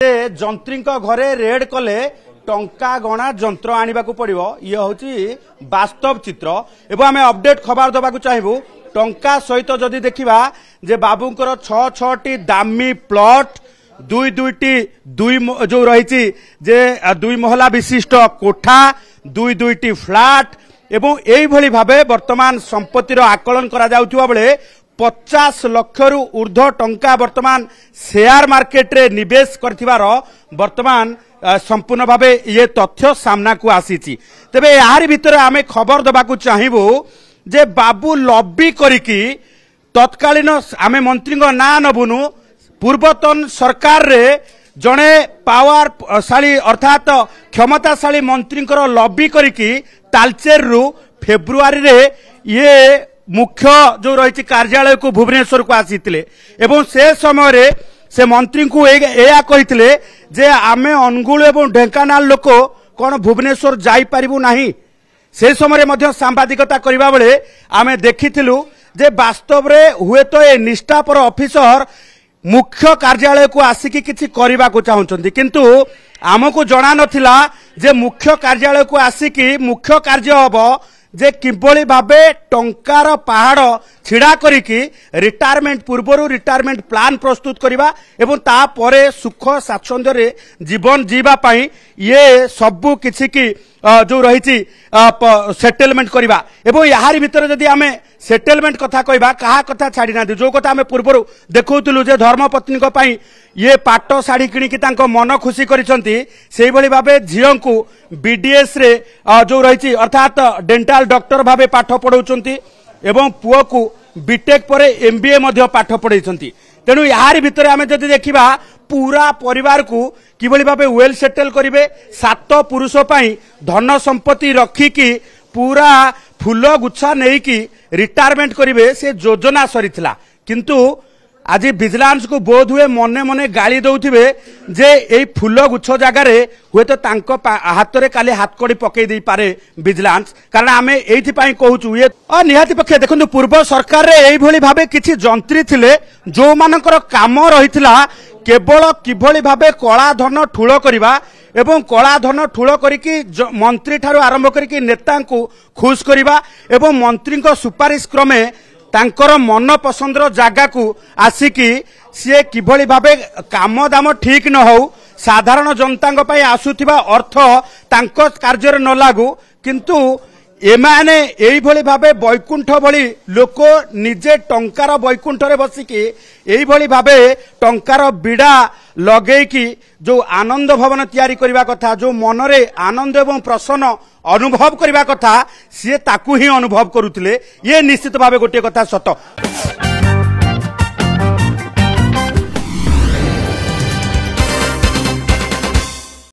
जंत्री घरे रेड कले टंका गणा जंत्र आने को पड़ो ये हूँ वास्तव चित्र एवं आम अपडेट खबर दबाक चाहबू टंका सहित जदि देखा जे बाबूंकर छटी दामी प्लॉट जो रही दुई महला विशिष्ट कोठा दुईटी फ्लैट एवं यही भावे वर्तमान संपत्तिर आकलन करा जाउथुवा बेले 50 लाख रु ऊर्ध्व टंका वर्तमान शेयर मार्केट रे निवेश करथिबार वर्तमान संपूर्ण भावे ये तथ्य सामना को आसी तेबे यार भितर आमे खबर दबाकू चाहिबू जे बाबू लॉबी करिकी तत्कालीन आमे मंत्री ना नबुनु पूर्वतन सरकार रे जड़े पावरशाली अर्थात क्षमताशाली मंत्री लॉबी करिकी तालचेर रु फेब्रुआरी रे ये मुख्य जो रही कार्यालय को भुवनेश्वर को आसीथिले एवं से समय रे से मंत्री को एया कहिथिले जे आमे अनुगुल एवं ढेंकानाल लोक कौन भुवनेश्वर जाई परिबु नाही। से समय रे मध्य सांबादिकता करबा बेले आमे देखिथिलु जे वास्तव रे हुए तो ए निष्ठापर ऑफिसर मुख्य कार्यालय को आसिकी किछि करिबा को चाहुचंती किंतु आमको जणा नथिला जे मुख्य कार्यालय को आसिकी मुख्य कार्य हबो जे किभली भावे टंकार पहाड़ छिड़ा करिकी रिटायरमेंट पूर्व रिटायरमेंट प्लान प्रस्तुत करवा एवं तापरे सुख स्वाच्छंद्य रे जीवन जीवा पाई ये सबु किछि की जो रही सेटलमेंट करवा एवं यार भीतर जदि आमे सेटलमेंट कथा कहबा कहा कथा छाड़ी ना जो कथा आमे पूर्व देखौतलु जे धर्मपत्नी को पाई ये पाट शाढ़ी किणिकी तांको मन खुशी करिसंती सेही भली भाबे झियो को बीडीएस रे जो रही अर्थात डेंटाल डॉक्टर भाबे पाठ पढ़ाउछंती एवं पुओ को बीटेक परे एमबीए मध्य पाठ पढ़ाइछंती। तेणु यार भितर आमे जदि देखिबा पूरा परिवार को किभली भाबे वेल सेटल करिवे 7 पुरुष पाई धन संपत्ति रखिकी पूरा फूल गुच्छा नहीं कि रिटायरमेंट करिवे से योजना सरीथिला किंतु आज विजिलेंस को बोध हुए मने मने गाली दौथिबे जे एई फूल गुच्छ जगार हुए तो तांको हाथ रे काली हाथ कड़ी पकई दे पारे विजिलेंस कारण आमे एइथि पई कहूचु ये निहाती पक्षे देखंतु पूर्व सरकार रे एई भली भाबे किछि जंत्री थिले जो मानकर काम रहिथिला केवल किभली भाबे कला धन ठूल करबा एवं कला धन ठूल करिकी मंत्री ठारू आरंभ करिकी नेता को खुश करबा एवं मंत्री को सुपारिश क्रमे तांकर मन पसंद जगह को आसिकी सी किभली भाबे काम दाम ठीक न हो साधारण जनता पई आसुथिबा अर्थ तांको कार्य न लागू किंतु एमाने एई भली भाबे बैकुंठ भली लोक निजे टंकार बैकुंठ रे बसिकी एई भली भाबे टंकार बिड़ा लगेकी जो आनंद भवन तैयारी करबा कथा जो मनरे आनंद एवं प्रसन्न अनुभव करबा कथा सी ताकू ही अनुभव करुथिले ये निश्चित भाबे गोटे कथा सत।